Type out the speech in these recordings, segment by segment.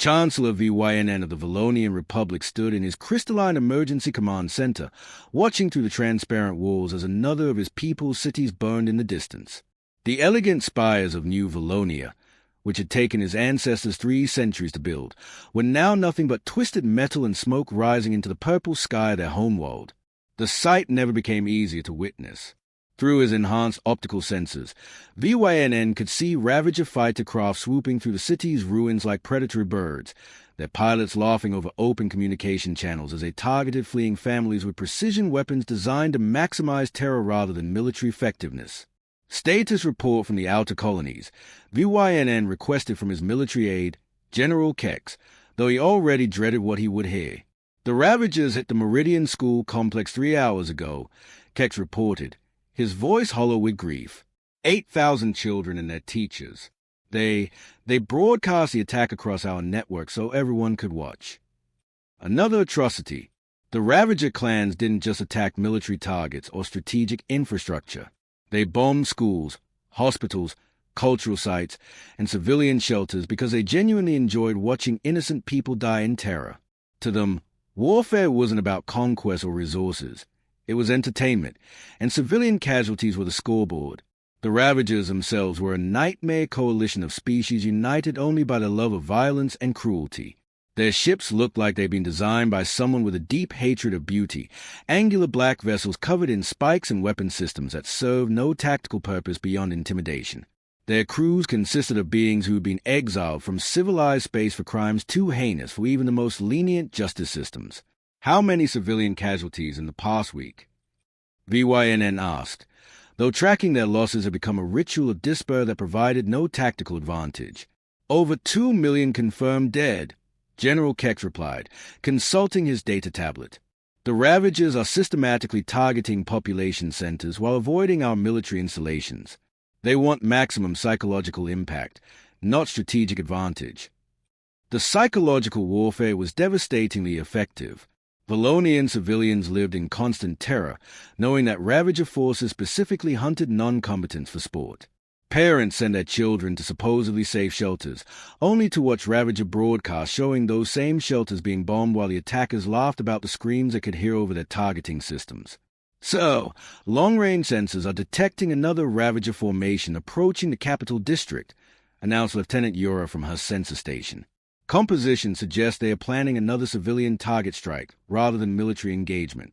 Chancellor VYNN of the Valonian Republic stood in his crystalline emergency command center, watching through the transparent walls as another of his people's cities burned in the distance. The elegant spires of New Valonia, which had taken his ancestors 3 centuries to build, were now nothing but twisted metal and smoke rising into the purple sky of their homeworld. The sight never became easier to witness. Through his enhanced optical sensors, VYNN could see Ravager fighter craft swooping through the city's ruins like predatory birds, their pilots laughing over open communication channels as they targeted fleeing families with precision weapons designed to maximize terror rather than military effectiveness. Status report from the outer colonies. VYNN requested from his military aide, General Kex, though he already dreaded what he would hear. The Ravagers hit the Meridian School complex 3 hours ago, Kex reported, his voice hollow with grief. 8,000 children and their teachers. They broadcast the attack across our network so everyone could watch. Another atrocity. The Ravager clans didn't just attack military targets or strategic infrastructure. They bombed schools, hospitals, cultural sites, and civilian shelters because they genuinely enjoyed watching innocent people die in terror. To them, warfare wasn't about conquest or resources. It was entertainment, and civilian casualties were the scoreboard. The Ravagers themselves were a nightmare coalition of species united only by the love of violence and cruelty. Their ships looked like they'd been designed by someone with a deep hatred of beauty, angular black vessels covered in spikes and weapon systems that served no tactical purpose beyond intimidation. Their crews consisted of beings who had been exiled from civilized space for crimes too heinous for even the most lenient justice systems. How many civilian casualties in the past week? VYNN asked, though tracking their losses had become a ritual of despair that provided no tactical advantage. Over 2 million confirmed dead, General Kex replied, consulting his data tablet. The Ravagers are systematically targeting population centers while avoiding our military installations. They want maximum psychological impact, not strategic advantage. The psychological warfare was devastatingly effective. Valonian civilians lived in constant terror, knowing that Ravager forces specifically hunted non-combatants for sport. Parents send their children to supposedly safe shelters, only to watch Ravager broadcasts showing those same shelters being bombed while the attackers laughed about the screams they could hear over their targeting systems. So, long-range sensors are detecting another Ravager formation approaching the capital district, announced Lieutenant Yura from her sensor station. Composition suggests they are planning another civilian target strike rather than military engagement.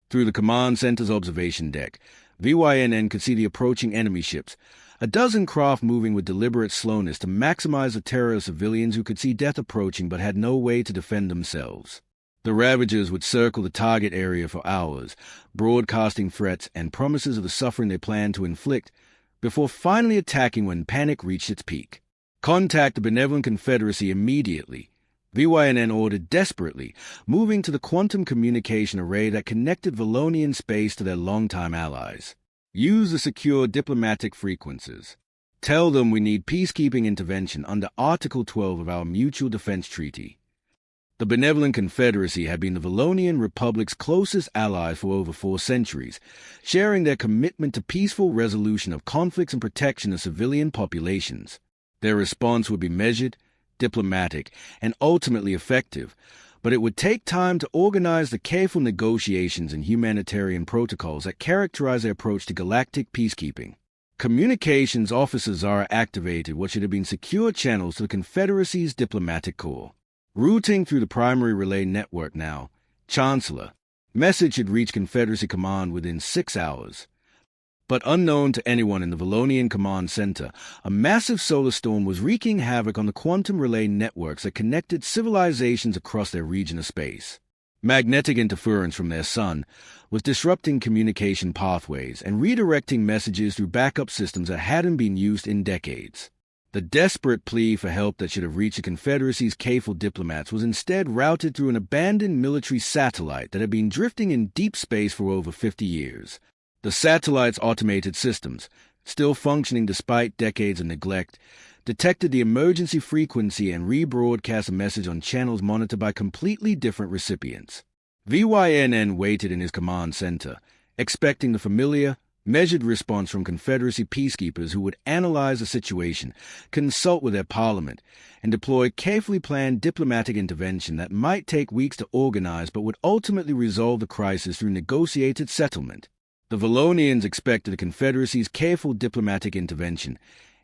Through the command center's observation deck, VYNN could see the approaching enemy ships, a dozen craft moving with deliberate slowness to maximize the terror of civilians who could see death approaching but had no way to defend themselves. The Ravagers would circle the target area for hours, broadcasting threats and promises of the suffering they planned to inflict, before finally attacking when panic reached its peak. Contact the Benevolent Confederacy immediately, VYNN ordered desperately, moving to the quantum communication array that connected Valonian space to their longtime allies. Use the secure diplomatic frequencies. Tell them we need peacekeeping intervention under Article 12 of our Mutual Defense Treaty. The Benevolent Confederacy had been the Valonian Republic's closest allies for over 4 centuries, sharing their commitment to peaceful resolution of conflicts and protection of civilian populations. Their response would be measured, diplomatic, and ultimately effective, but it would take time to organize the careful negotiations and humanitarian protocols that characterize their approach to galactic peacekeeping. Communications Officer Zara activated what should have been secure channels to the Confederacy's diplomatic corps. Routing through the primary relay network now, Chancellor. Message should reach Confederacy Command within 6 hours. But unknown to anyone in the Valonian Command Center, a massive solar storm was wreaking havoc on the quantum relay networks that connected civilizations across their region of space. Magnetic interference from their sun was disrupting communication pathways and redirecting messages through backup systems that hadn't been used in decades. The desperate plea for help that should have reached the Confederacy's careful diplomats was instead routed through an abandoned military satellite that had been drifting in deep space for over 50 years. The satellite's automated systems, still functioning despite decades of neglect, detected the emergency frequency and rebroadcast a message on channels monitored by completely different recipients. VYNN waited in his command center, expecting the familiar, Measured response from Confederacy peacekeepers who would analyze the situation, consult with their parliament, and deploy carefully planned diplomatic intervention that might take weeks to organize but would ultimately resolve the crisis through negotiated settlement. The Valonians expected the Confederacy's careful diplomatic intervention,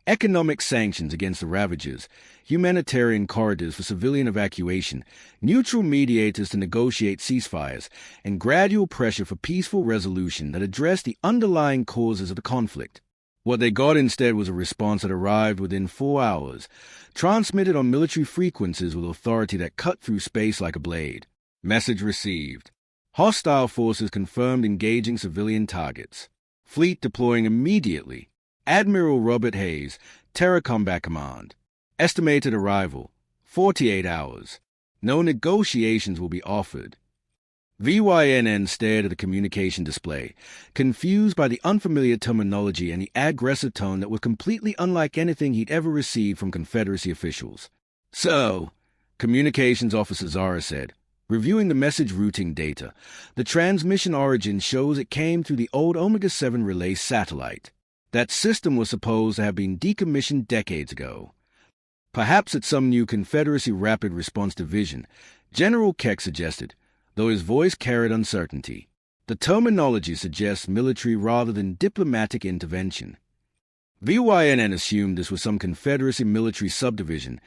economic sanctions against the Ravagers, humanitarian corridors for civilian evacuation, neutral mediators to negotiate ceasefires, and gradual pressure for peaceful resolution that addressed the underlying causes of the conflict. What they got instead was a response that arrived within 4 hours, transmitted on military frequencies with authority that cut through space like a blade. Message received. Hostile forces confirmed engaging civilian targets. Fleet deploying immediately. Admiral Robert Hayes, Terror Combat Command. Estimated arrival, 48 hours. No negotiations will be offered. VYNN stared at the communication display, confused by the unfamiliar terminology and the aggressive tone that was completely unlike anything he'd ever received from Confederacy officials. So, Communications Officer Zara said, reviewing the message routing data, the transmission origin shows it came through the old Omega-7 relay satellite. That system was supposed to have been decommissioned decades ago. Perhaps at some new Confederacy Rapid Response Division, General Keck suggested, though his voice carried uncertainty. The terminology suggests military rather than diplomatic intervention. VYNN assumed this was some Confederacy military subdivision,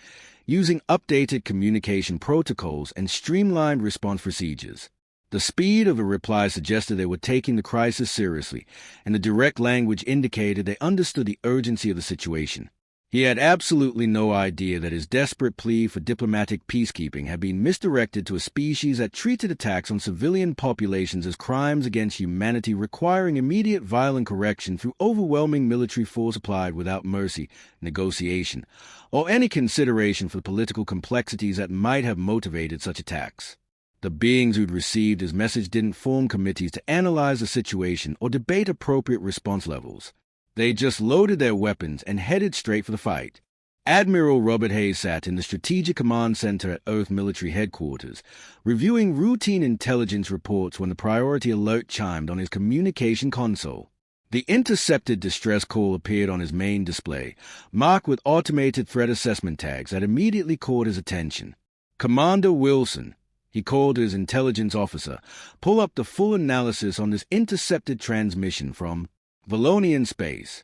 using updated communication protocols and streamlined response procedures. The speed of the reply suggested they were taking the crisis seriously, and the direct language indicated they understood the urgency of the situation. He had absolutely no idea that his desperate plea for diplomatic peacekeeping had been misdirected to a species that treated attacks on civilian populations as crimes against humanity requiring immediate violent correction through overwhelming military force applied without mercy, negotiation, or any consideration for the political complexities that might have motivated such attacks. The beings who'd received his message didn't form committees to analyze the situation or debate appropriate response levels. They just loaded their weapons and headed straight for the fight. Admiral Robert Hayes sat in the Strategic Command Center at Earth Military Headquarters, reviewing routine intelligence reports when the priority alert chimed on his communication console. The intercepted distress call appeared on his main display, marked with automated threat assessment tags that immediately caught his attention. Commander Wilson, he called to his intelligence officer, pull up the full analysis on this intercepted transmission from Valonian space.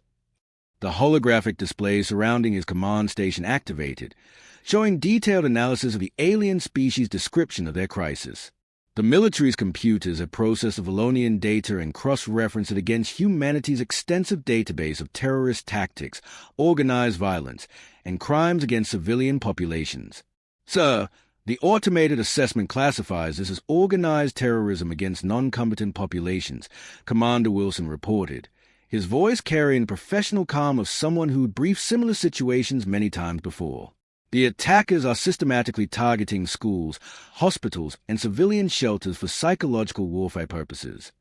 The holographic display surrounding his command station activated, showing detailed analysis of the alien species' description of their crisis. The military's computers had processed the Valonian data and cross-referenced it against humanity's extensive database of terrorist tactics, organized violence, and crimes against civilian populations. Sir, the automated assessment classifies this as organized terrorism against non-combatant populations, Commander Wilson reported, his voice carrying the professional calm of someone who'd briefed similar situations many times before. The attackers are systematically targeting schools, hospitals, and civilian shelters for psychological warfare purposes.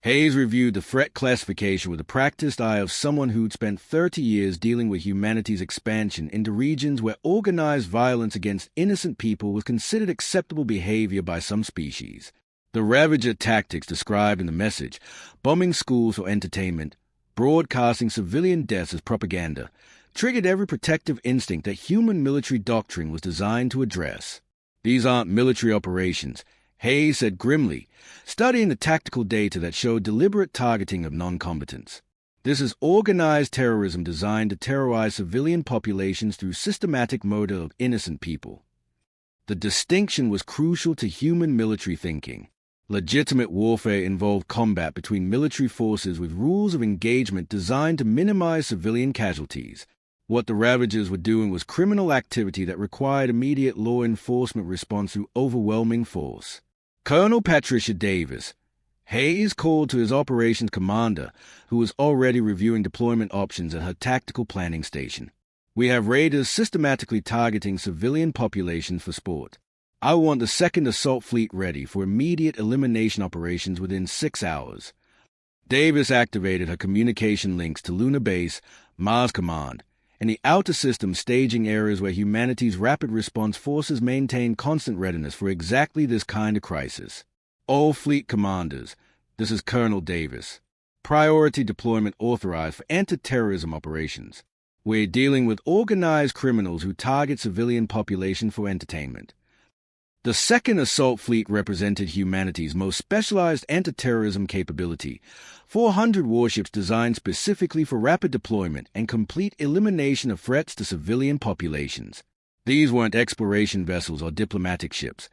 Hayes reviewed the threat classification with the practiced eye of someone who'd spent 30 years dealing with humanity's expansion into regions where organized violence against innocent people was considered acceptable behavior by some species. The Ravager tactics described in the message, bombing schools for entertainment, broadcasting civilian deaths as propaganda, triggered every protective instinct that human military doctrine was designed to address. These aren't military operations, Hayes said grimly, studying the tactical data that showed deliberate targeting of non-combatants. This is organized terrorism designed to terrorize civilian populations through systematic murder of innocent people. The distinction was crucial to human military thinking. Legitimate warfare involved combat between military forces with rules of engagement designed to minimize civilian casualties. What the Ravagers were doing was criminal activity that required immediate law enforcement response through overwhelming force. Colonel Patricia Davis, Hayes called to his operations commander, who was already reviewing deployment options at her tactical planning station. We have raiders systematically targeting civilian populations for sport. I want the 2nd Assault Fleet ready for immediate elimination operations within 6 hours. Davis activated her communication links to Lunar Base, Mars Command, and the outer system staging areas where humanity's rapid response forces maintain constant readiness for exactly this kind of crisis. All fleet commanders, this is Colonel Davis. priority deployment authorized for anti-terrorism operations. We're dealing with organized criminals who target civilian population for entertainment. The Second Assault Fleet represented humanity's most specialized anti-terrorism capability, 400 warships designed specifically for rapid deployment and complete elimination of threats to civilian populations. These weren't exploration vessels or diplomatic ships.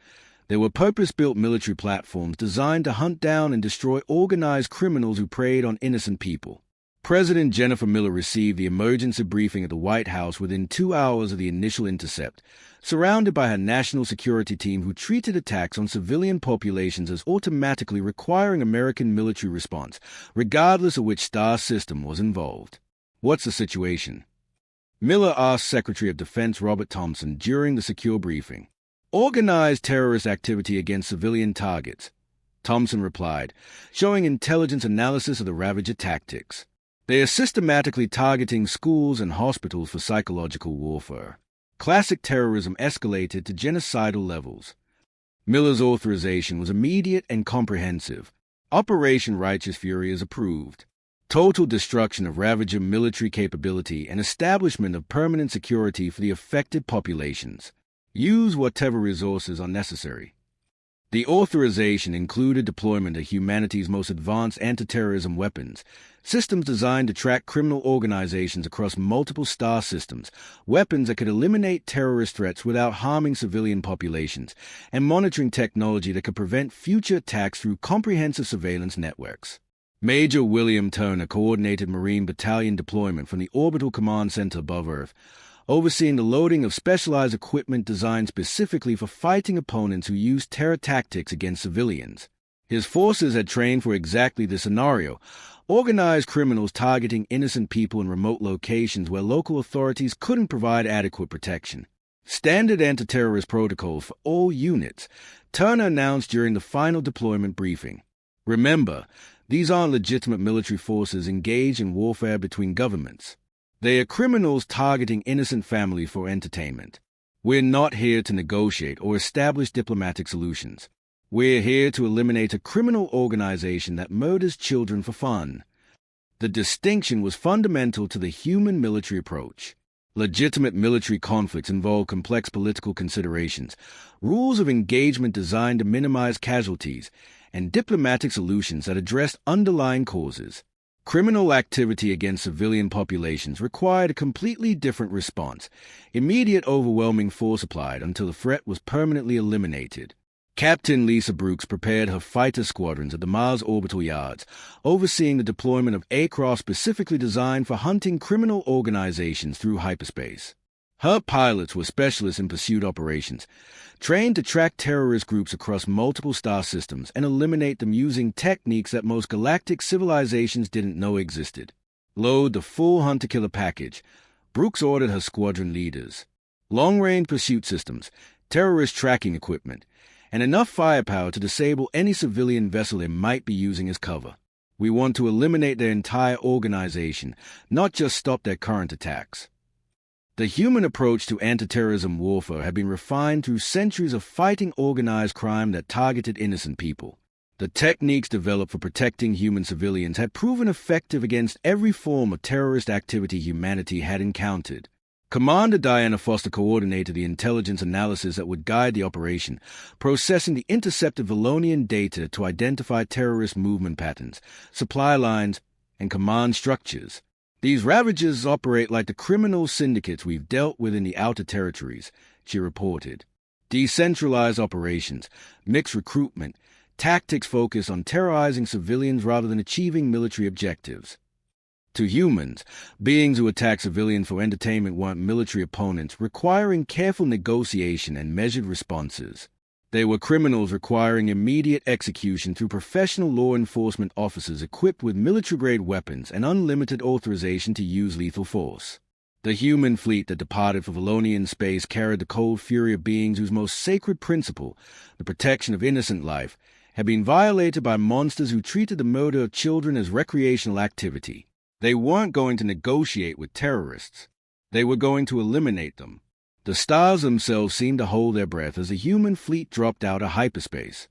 They were purpose-built military platforms designed to hunt down and destroy organized criminals who preyed on innocent people. President Jennifer Miller received the emergency briefing at the White House within 2 hours of the initial intercept, surrounded by her national security team who treated attacks on civilian populations as automatically requiring American military response, regardless of which star system was involved. What's the situation? Miller asked Secretary of Defense Robert Thompson during the secure briefing. Organized terrorist activity against civilian targets, Thompson replied, showing intelligence analysis of the Ravager tactics. They are systematically targeting schools and hospitals for psychological warfare. Classic terrorism escalated to genocidal levels. Miller's authorization was immediate and comprehensive. Operation Righteous Fury is approved. Total destruction of Ravager military capability and establishment of permanent security for the affected populations. Use whatever resources are necessary. The authorization included deployment of humanity's most advanced anti-terrorism weapons, systems designed to track criminal organizations across multiple star systems, weapons that could eliminate terrorist threats without harming civilian populations, and monitoring technology that could prevent future attacks through comprehensive surveillance networks. Major William Turner coordinated Marine Battalion deployment from the Orbital Command Center above Earth, overseeing the loading of specialized equipment designed specifically for fighting opponents who use terror tactics against civilians. His forces had trained for exactly this scenario, organized criminals targeting innocent people in remote locations where local authorities couldn't provide adequate protection. Standard anti-terrorist protocols for all units, Turner announced during the final deployment briefing. Remember, these aren't legitimate military forces engaged in warfare between governments. They are criminals targeting innocent families for entertainment. We're not here to negotiate or establish diplomatic solutions. We're here to eliminate a criminal organization that murders children for fun. The distinction was fundamental to the human military approach. Legitimate military conflicts involve complex political considerations, rules of engagement designed to minimize casualties, and diplomatic solutions that address underlying causes. Criminal activity against civilian populations required a completely different response, immediate overwhelming force applied until the threat was permanently eliminated. Captain Lisa Brooks prepared her fighter squadrons at the Mars Orbital Yards, overseeing the deployment of aircraft specifically designed for hunting criminal organizations through hyperspace. Her pilots were specialists in pursuit operations, trained to track terrorist groups across multiple star systems and eliminate them using techniques that most galactic civilizations didn't know existed. Load the full hunter-killer package, Brooks ordered her squadron leaders. Long-range pursuit systems, terrorist tracking equipment, and enough firepower to disable any civilian vessel they might be using as cover. We want to eliminate their entire organization, not just stop their current attacks. The human approach to anti-terrorism warfare had been refined through centuries of fighting organized crime that targeted innocent people. The techniques developed for protecting human civilians had proven effective against every form of terrorist activity humanity had encountered. Commander Diana Foster coordinated the intelligence analysis that would guide the operation, processing the intercepted Valonian data to identify terrorist movement patterns, supply lines, and command structures. These Ravagers operate like the criminal syndicates we've dealt with in the Outer Territories, she reported. Decentralized operations, mixed recruitment, tactics focused on terrorizing civilians rather than achieving military objectives. To humans, beings who attack civilians for entertainment weren't military opponents, requiring careful negotiation and measured responses. They were criminals requiring immediate execution through professional law enforcement officers equipped with military-grade weapons and unlimited authorization to use lethal force. The human fleet that departed for Valonian space carried the cold fury of beings whose most sacred principle, the protection of innocent life, had been violated by monsters who treated the murder of children as recreational activity. They weren't going to negotiate with terrorists. They were going to eliminate them. The stars themselves seemed to hold their breath as the human fleet dropped out of hyperspace.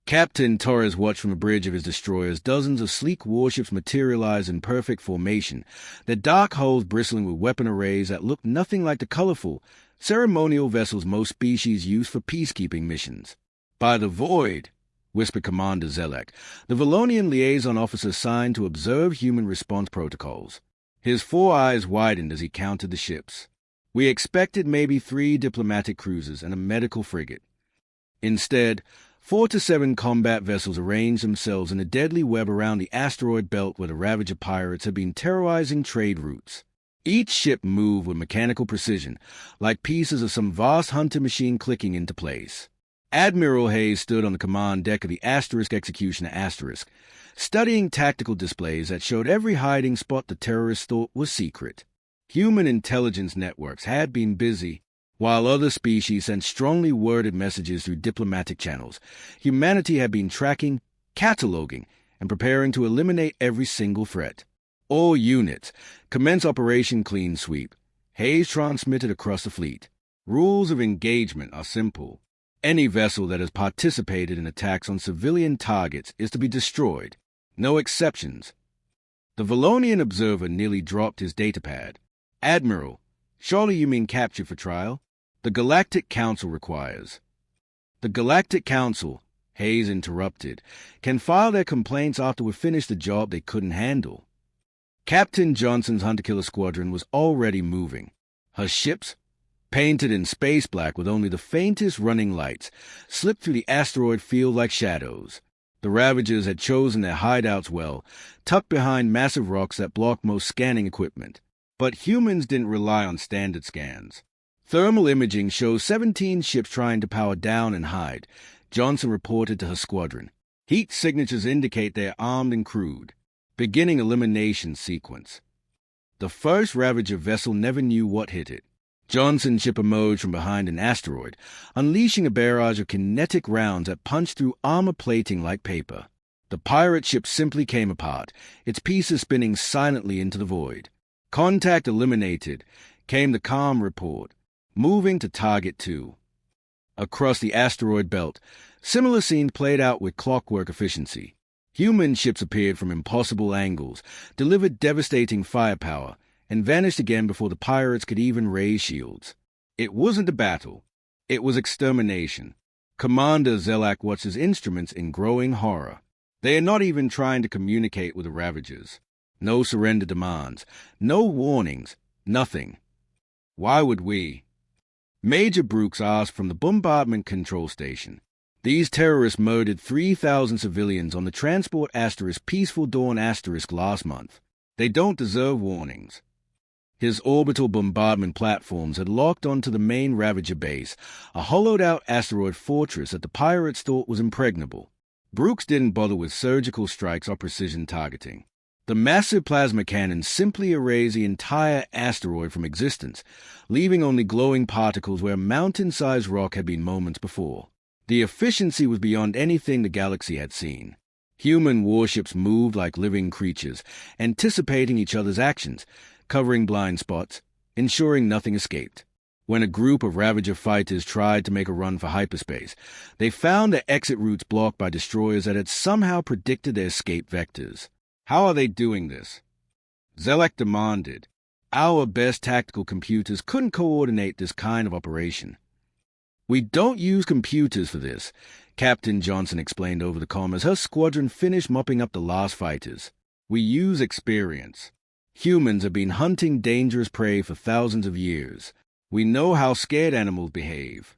Captain Torres watched from the bridge of his destroyer as dozens of sleek warships materialized in perfect formation, their dark hulls bristling with weapon arrays that looked nothing like the colorful, ceremonial vessels most species use for peacekeeping missions. "By the void," whispered Commander Zelak, the Valonian liaison officer assigned to observe human response protocols. His 4 eyes widened as he counted the ships. "We expected maybe 3 diplomatic cruisers and a medical frigate. Instead, 4 to 7 combat vessels arranged themselves in a deadly web around the asteroid belt where the Ravager pirates had been terrorizing trade routes. Each ship moved with mechanical precision, like pieces of some vast hunter machine clicking into place. Admiral Hayes stood on the command deck of the Executioner Asterisk, studying tactical displays that showed every hiding spot the terrorists thought was secret. Human intelligence networks had been busy. While other species sent strongly worded messages through diplomatic channels, humanity had been tracking, cataloging, and preparing to eliminate every single threat. "All units, commence Operation Clean Sweep," Hayes transmitted across the fleet. "Rules of engagement are simple. Any vessel that has participated in attacks on civilian targets is to be destroyed. No exceptions." The Valonian observer nearly dropped his datapad. "Admiral, surely you mean captured for trial? The Galactic Council requires." "The Galactic Council," Hayes interrupted, "can file their complaints after we've finished the job they couldn't handle." Captain Johnson's hunter-killer squadron was already moving. Her ships, painted in space black with only the faintest running lights, slipped through the asteroid field like shadows. The Ravagers had chosen their hideouts well, tucked behind massive rocks that blocked most scanning equipment. But humans didn't rely on standard scans. Thermal imaging shows 17 ships trying to power down and hide, Johnson reported to her squadron. Heat signatures indicate they are armed and crewed. Beginning elimination sequence. The first Ravager vessel never knew what hit it. Johnson's ship emerged from behind an asteroid, unleashing a barrage of kinetic rounds that punched through armor plating like paper. The pirate ship simply came apart, its pieces spinning silently into the void. "Contact eliminated," came the calm report. "Moving to Target 2. Across the asteroid belt, similar scenes played out with clockwork efficiency. Human ships appeared from impossible angles, delivered devastating firepower, and vanished again before the pirates could even raise shields. It wasn't a battle. It was extermination. Commander Zelak watched his instruments in growing horror. They are not even trying to communicate with the Ravagers. No surrender demands, no warnings, nothing. Why would we? Major Brooks asked from the bombardment control station. These terrorists murdered 3,000 civilians on the transport asterisk Peaceful Dawn asterisk last month. They don't deserve warnings. His orbital bombardment platforms had locked onto the main Ravager base, a hollowed-out asteroid fortress that the pirates thought was impregnable. Brooks didn't bother with surgical strikes or precision targeting. The massive plasma cannon simply erased the entire asteroid from existence, leaving only glowing particles where mountain-sized rock had been moments before. The efficiency was beyond anything the galaxy had seen. Human warships moved like living creatures, anticipating each other's actions, covering blind spots, ensuring nothing escaped. When a group of Ravager fighters tried to make a run for hyperspace, they found their exit routes blocked by destroyers that had somehow predicted their escape vectors. "How are they doing this?" Zelak demanded. "Our best tactical computers couldn't coordinate this kind of operation." "We don't use computers for this," Captain Johnson explained over the comm as her squadron finished mopping up the last fighters. "We use experience. Humans have been hunting dangerous prey for thousands of years. We know how scared animals behave."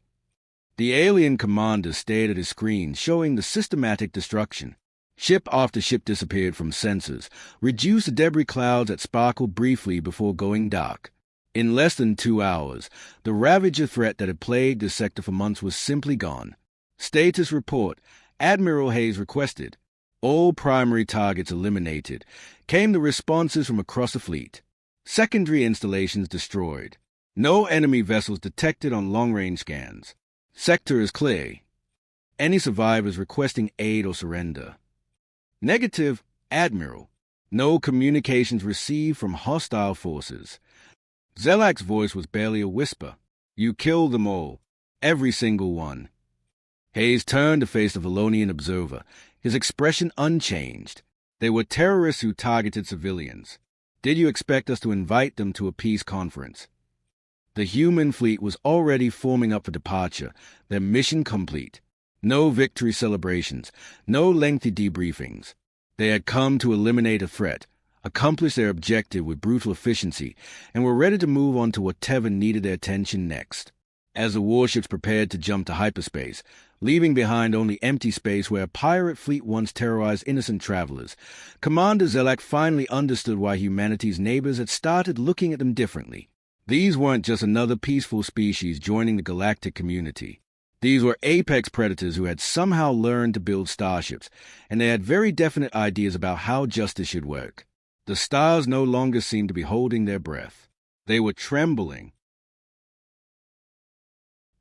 The alien commander stared at his screen, showing the systematic destruction. Ship after ship disappeared from sensors, reduced to debris clouds that sparkled briefly before going dark. In less than 2 hours, the Ravager threat that had plagued this sector for months was simply gone. Status report, Admiral Hayes requested. All primary targets eliminated, came the responses from across the fleet. Secondary installations destroyed. No enemy vessels detected on long-range scans. Sector is clear. Any survivors requesting aid or surrender. Negative, Admiral. No communications received from hostile forces. Zelak's voice was barely a whisper. "You killed them all. Every single one." Hayes turned to face the Valonian observer, his expression unchanged. They were terrorists who targeted civilians. Did you expect us to invite them to a peace conference? The human fleet was already forming up for departure, their mission complete. No victory celebrations, no lengthy debriefings. They had come to eliminate a threat, accomplish their objective with brutal efficiency, and were ready to move on to whatever needed their attention next. As the warships prepared to jump to hyperspace, leaving behind only empty space where a pirate fleet once terrorized innocent travelers, Commander Zelak finally understood why humanity's neighbors had started looking at them differently. These weren't just another peaceful species joining the galactic community. These were apex predators who had somehow learned to build starships, and they had very definite ideas about how justice should work. The stars no longer seemed to be holding their breath. They were trembling.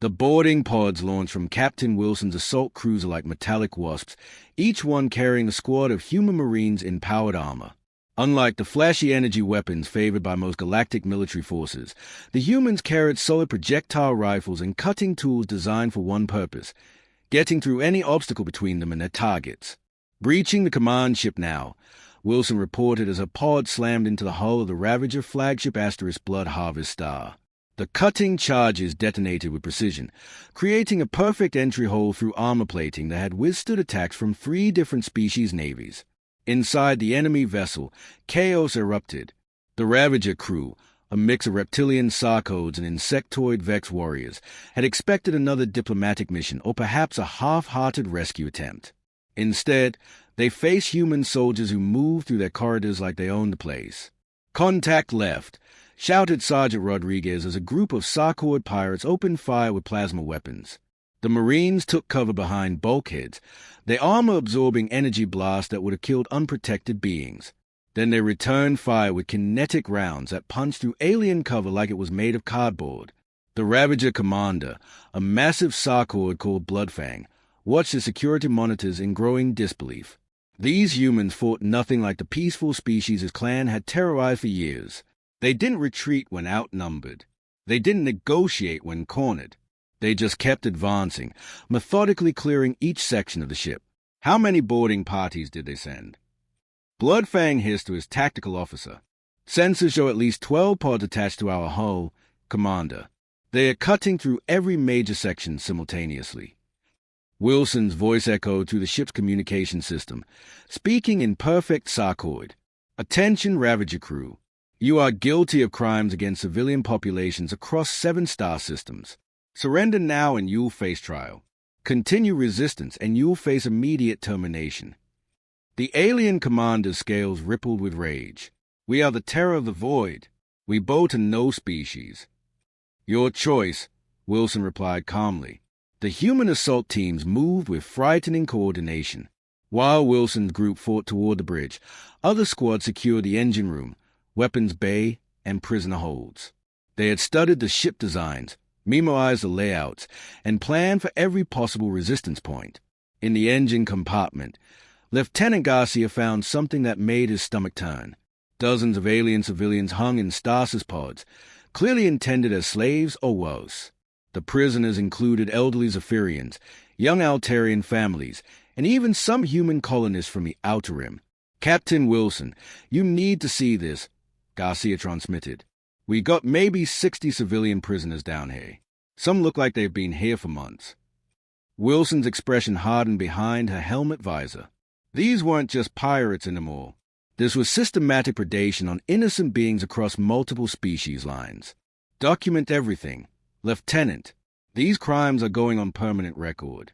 The boarding pods launched from Captain Wilson's assault cruiser like metallic wasps, each one carrying a squad of human marines in powered armor. Unlike the flashy energy weapons favored by most galactic military forces, the humans carried solid projectile rifles and cutting tools designed for one purpose: getting through any obstacle between them and their targets. Breaching the command ship now, Wilson reported as a pod slammed into the hull of the Ravager flagship Asterisk Blood Harvest Star. The cutting charges detonated with precision, creating a perfect entry hole through armor plating that had withstood attacks from 3 different species navies. Inside the enemy vessel, chaos erupted. The Ravager crew, a mix of reptilian sarcodes and insectoid Vex warriors, had expected another diplomatic mission or perhaps a half-hearted rescue attempt. Instead, they faced human soldiers who moved through their corridors like they owned the place. "Contact left," shouted Sergeant Rodriguez as a group of sarcoid pirates opened fire with plasma weapons. The Marines took cover behind bulkheads, their armor absorbing energy blasts that would have killed unprotected beings. Then they returned fire with kinetic rounds that punched through alien cover like it was made of cardboard. The Ravager commander, a massive sarcoid called Bloodfang, watched the security monitors in growing disbelief. These humans fought nothing like the peaceful species his clan had terrorized for years. They didn't retreat when outnumbered. They didn't negotiate when cornered. They just kept advancing, methodically clearing each section of the ship. How many boarding parties did they send? Bloodfang hissed to his tactical officer. "Sensors show at least 12 pods attached to our hull, Commander. They are cutting through every major section simultaneously." Wilson's voice echoed through the ship's communication system, speaking in perfect sarcoid. "Attention, Ravager crew. You are guilty of crimes against civilian populations across 7 star systems. Surrender now and you'll face trial. Continue resistance and you'll face immediate termination." The alien commander's scales rippled with rage. "We are the terror of the void. We bow to no species." "Your choice," Wilson replied calmly. The human assault teams moved with frightening coordination. While Wilson's group fought toward the bridge, other squads secured the engine room, weapons bay, and prisoner holds. They had studied the ship designs, memorized the layouts, and planned for every possible resistance point. In the engine compartment, Lieutenant Garcia found something that made his stomach turn. Dozens of alien civilians hung in stasis pods, clearly intended as slaves or worse. The prisoners included elderly Zephyrians, young Altarian families, and even some human colonists from the Outer Rim. "Captain Wilson, you need to see this," Garcia transmitted. "We got maybe 60 civilian prisoners down here. Some look like they've been here for months." Wilson's expression hardened behind her helmet visor. These weren't just pirates anymore. This was systematic predation on innocent beings across multiple species lines. "Document everything. Lieutenant, these crimes are going on permanent record."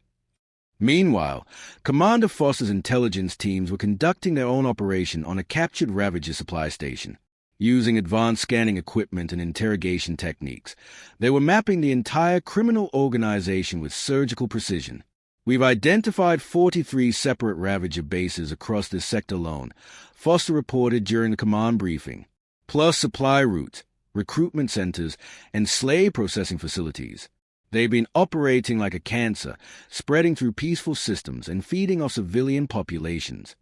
Meanwhile, Commander Foster's intelligence teams were conducting their own operation on a captured Ravager supply station. Using advanced scanning equipment and interrogation techniques, they were mapping the entire criminal organization with surgical precision. "We've identified 43 separate Ravager bases across this sector alone," Foster reported during the command briefing, "plus supply routes, recruitment centers, and slave processing facilities. They've been operating like a cancer, spreading through peaceful systems and feeding off civilian populations."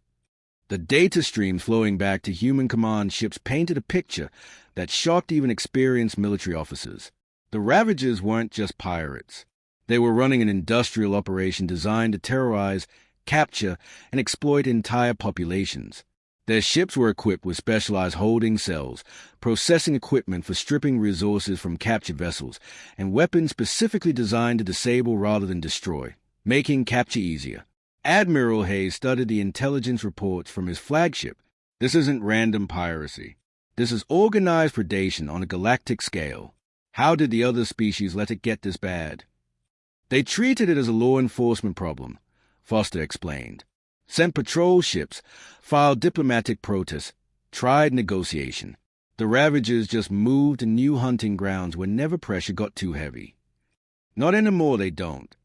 The data streams flowing back to human command ships painted a picture that shocked even experienced military officers. The Ravagers weren't just pirates. They were running an industrial operation designed to terrorize, capture, and exploit entire populations. Their ships were equipped with specialized holding cells, processing equipment for stripping resources from captured vessels, and weapons specifically designed to disable rather than destroy, making capture easier. Admiral Hayes studied the intelligence reports from his flagship. This isn't random piracy. This is organized predation on a galactic scale. How did the other species let it get this bad? They treated it as a law enforcement problem, Foster explained. Sent patrol ships, filed diplomatic protests, tried negotiation. The Ravagers just moved to new hunting grounds whenever pressure got too heavy. Not anymore, they don't.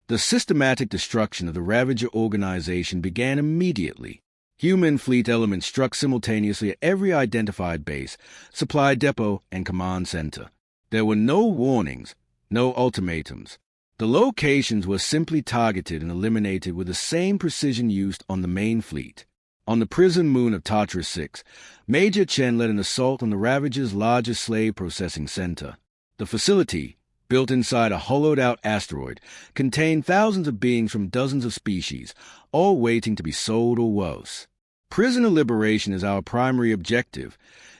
The systematic destruction of the Ravager organization began immediately. Human fleet elements struck simultaneously at every identified base, supply depot, and command center. There were no warnings, no ultimatums. The locations were simply targeted and eliminated with the same precision used on the main fleet. On the prison moon of Tartarus 6, Major Chen led an assault on the Ravager's largest slave processing center. The facility, built inside a hollowed-out asteroid, contained thousands of beings from dozens of species, all waiting to be sold or worse. Prisoner liberation is our primary objective,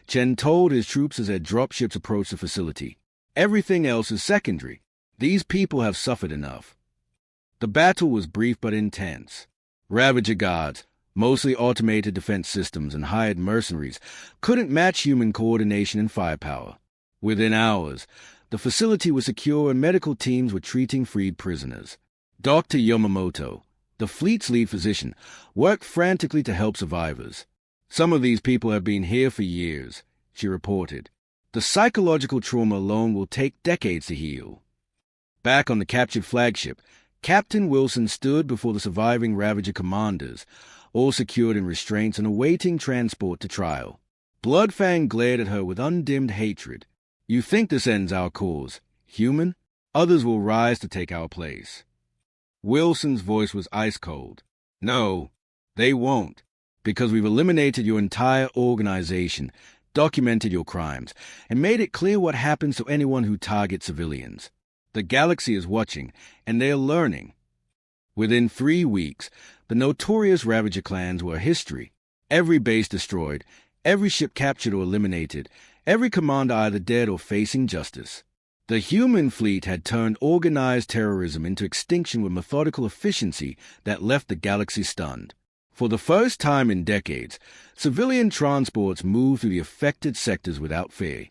Chen told his troops as their dropships approached the facility. Everything else is secondary. These people have suffered enough. The battle was brief but intense. Ravager guards, mostly automated defense systems and hired mercenaries, couldn't match human coordination and firepower. Within hours, the facility was secure and medical teams were treating freed prisoners. Dr. Yamamoto, the fleet's lead physician, worked frantically to help survivors. Some of these people have been here for years, she reported. The psychological trauma alone will take decades to heal. Back on the captured flagship, Captain Wilson stood before the surviving Ravager commanders, all secured in restraints and awaiting transport to trial. Bloodfang glared at her with undimmed hatred. You think this ends our cause, human? Others will rise to take our place. Wilson's voice was ice-cold. No, they won't, because we've eliminated your entire organization, documented your crimes, and made it clear what happens to anyone who targets civilians. The galaxy is watching, and they're learning. Within 3 weeks, the notorious Ravager clans were history. Every base destroyed, every ship captured or eliminated, every commander either dead or facing justice. The human fleet had turned organized terrorism into extinction with methodical efficiency that left the galaxy stunned. For the first time in decades, civilian transports moved through the affected sectors without fear.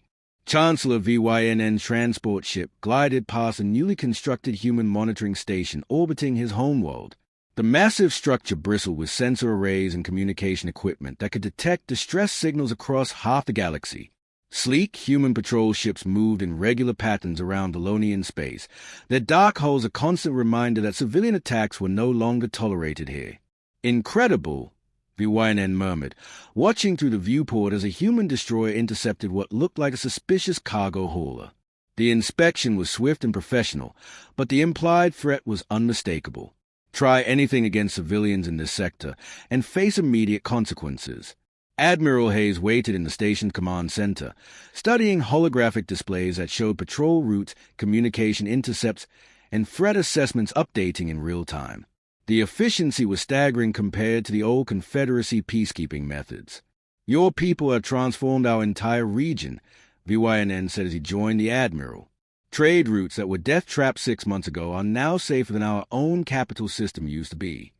Chancellor VYNN's transport ship glided past a newly constructed human monitoring station orbiting his homeworld. The massive structure bristled with sensor arrays and communication equipment that could detect distress signals across half the galaxy. Sleek human patrol ships moved in regular patterns around Valonian space, their dark hulls a constant reminder that civilian attacks were no longer tolerated here. Incredible, VYNN murmured, watching through the viewport as a human destroyer intercepted what looked like a suspicious cargo hauler. The inspection was swift and professional, but the implied threat was unmistakable. Try anything against civilians in this sector and face immediate consequences. Admiral Hayes waited in the station's command center, studying holographic displays that showed patrol routes, communication intercepts, and threat assessments updating in real time. The efficiency was staggering compared to the old Confederacy peacekeeping methods. Your people have transformed our entire region, VYNN said as he joined the Admiral. Trade routes that were death-trapped 6 months ago are now safer than our own capital system used to be.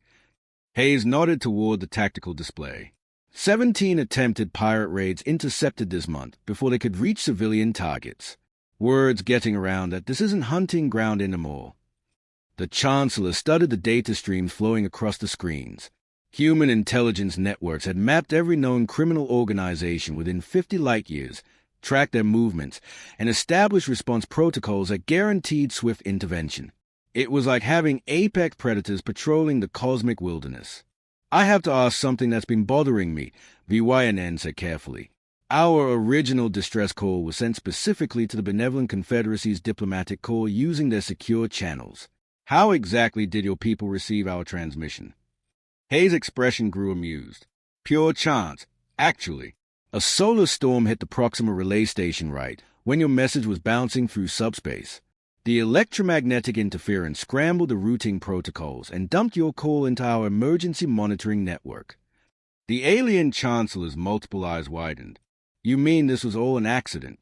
Hayes nodded toward the tactical display. 17 attempted pirate raids intercepted this month before they could reach civilian targets. Words getting around that this isn't hunting ground anymore. The Chancellor studied the data streams flowing across the screens. Human intelligence networks had mapped every known criminal organization within 50 light-years, tracked their movements, and established response protocols that guaranteed swift intervention. It was like having apex predators patrolling the cosmic wilderness. I have to ask something that's been bothering me, VYNN said carefully. Our original distress call was sent specifically to the Benevolent Confederacy's diplomatic corps using their secure channels. How exactly did your people receive our transmission? Hayes' expression grew amused. Pure chance, actually. A solar storm hit the Proxima relay station right when your message was bouncing through subspace. The electromagnetic interference scrambled the routing protocols and dumped your call into our emergency monitoring network. The alien chancellor's multiple eyes widened. You mean this was all an accident?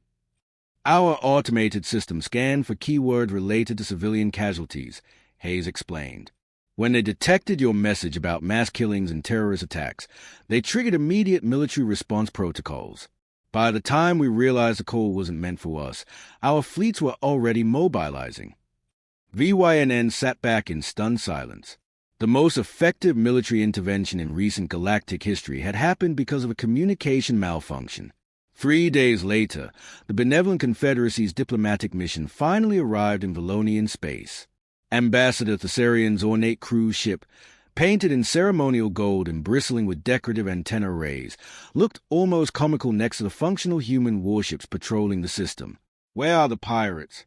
Our automated system scanned for keywords related to civilian casualties, Hayes explained. When they detected your message about mass killings and terrorist attacks, they triggered immediate military response protocols. By the time we realized the call wasn't meant for us, our fleets were already mobilizing. VYNN sat back in stunned silence. The most effective military intervention in recent galactic history had happened because of a communication malfunction. 3 days later, the Benevolent Confederacy's diplomatic mission finally arrived in Valonian space. Ambassador Thessarian's ornate cruise ship, painted in ceremonial gold and bristling with decorative antenna arrays, looked almost comical next to the functional human warships patrolling the system. "Where are the pirates?"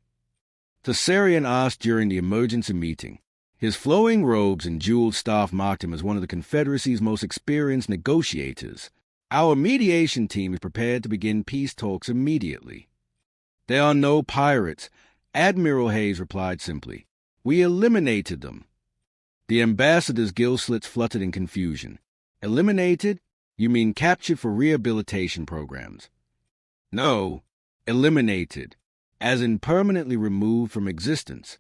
Thessarian asked during the emergency meeting. His flowing robes and jeweled staff marked him as one of the Confederacy's most experienced negotiators. "Our mediation team is prepared to begin peace talks immediately." "There are no pirates," Admiral Hayes replied simply. "We eliminated them." The ambassador's gill slits fluttered in confusion. "Eliminated? You mean captured for rehabilitation programs?" "No, eliminated, as in permanently removed from existence."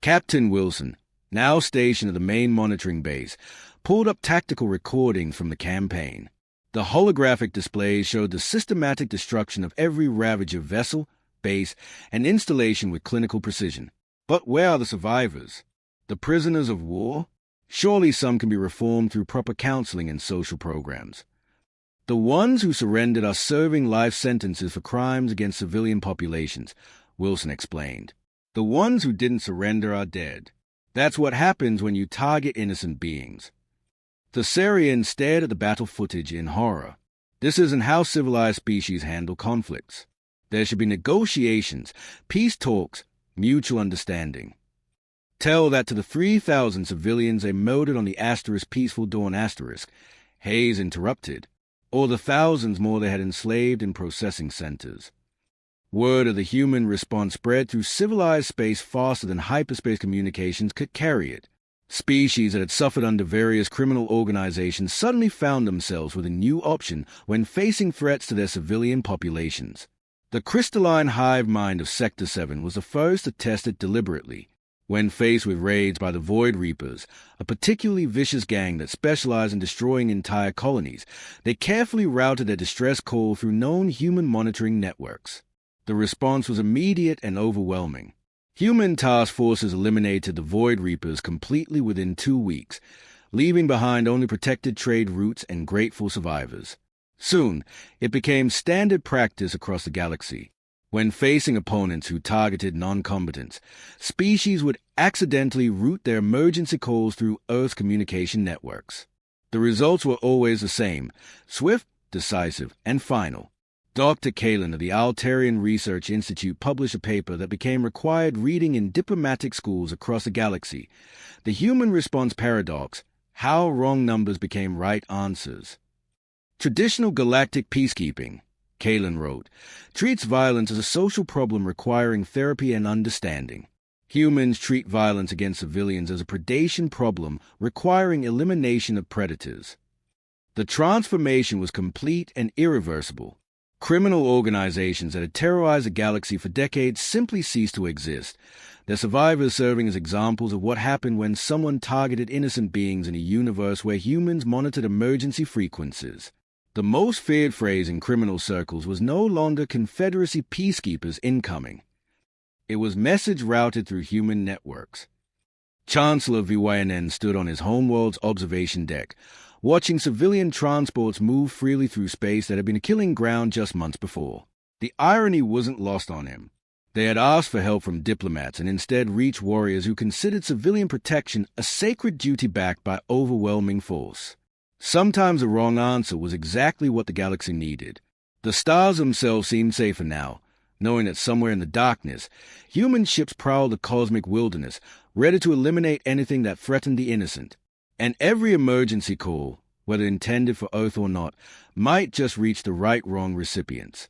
Captain Wilson, now stationed at the main monitoring base, pulled up tactical recordings from the campaign. The holographic displays showed the systematic destruction of every Ravager vessel, base, and installation with clinical precision. But where are the survivors? The prisoners of war? Surely some can be reformed through proper counseling and social programs. "The ones who surrendered are serving life sentences for crimes against civilian populations," Wilson explained. "The ones who didn't surrender are dead. That's what happens when you target innocent beings." Thessarian stared at the battle footage in horror. This isn't how civilized species handle conflicts. There should be negotiations, peace talks, mutual understanding. "Tell that to the 3,000 civilians they murdered on the Peaceful Dawn *," Hayes interrupted, "or the thousands more they had enslaved in processing centers." Word of the human response spread through civilized space faster than hyperspace communications could carry it. Species that had suffered under various criminal organizations suddenly found themselves with a new option when facing threats to their civilian populations. The crystalline hive mind of Sector 7 was the first to test it deliberately. When faced with raids by the Void Reapers, a particularly vicious gang that specialized in destroying entire colonies, they carefully routed their distress call through known human monitoring networks. The response was immediate and overwhelming. Human task forces eliminated the Void Reapers completely within 2 weeks, leaving behind only protected trade routes and grateful survivors. Soon, it became standard practice across the galaxy. When facing opponents who targeted non-combatants, species would accidentally route their emergency calls through Earth's communication networks. The results were always the same: swift, decisive, and final. Dr. Kalin of the Altarian Research Institute published a paper that became required reading in diplomatic schools across the galaxy. The Human Response Paradox: How Wrong Numbers Became Right Answers. Traditional galactic peacekeeping, Kalin wrote, treats violence as a social problem requiring therapy and understanding. Humans treat violence against civilians as a predation problem requiring elimination of predators. The transformation was complete and irreversible. Criminal organizations that had terrorized the galaxy for decades simply ceased to exist, their survivors serving as examples of what happened when someone targeted innocent beings in a universe where humans monitored emergency frequencies. The most feared phrase in criminal circles was no longer Confederacy peacekeepers incoming. It was message routed through human networks. Chancellor VYNN stood on his homeworld's observation deck, watching civilian transports move freely through space that had been a killing ground just months before. The irony wasn't lost on him. They had asked for help from diplomats and instead reached warriors who considered civilian protection a sacred duty backed by overwhelming force. Sometimes the wrong answer was exactly what the galaxy needed. The stars themselves seemed safer now, knowing that somewhere in the darkness, human ships prowled the cosmic wilderness, ready to eliminate anything that threatened the innocent. And every emergency call, whether intended for Earth or not, might just reach the right-wrong recipients.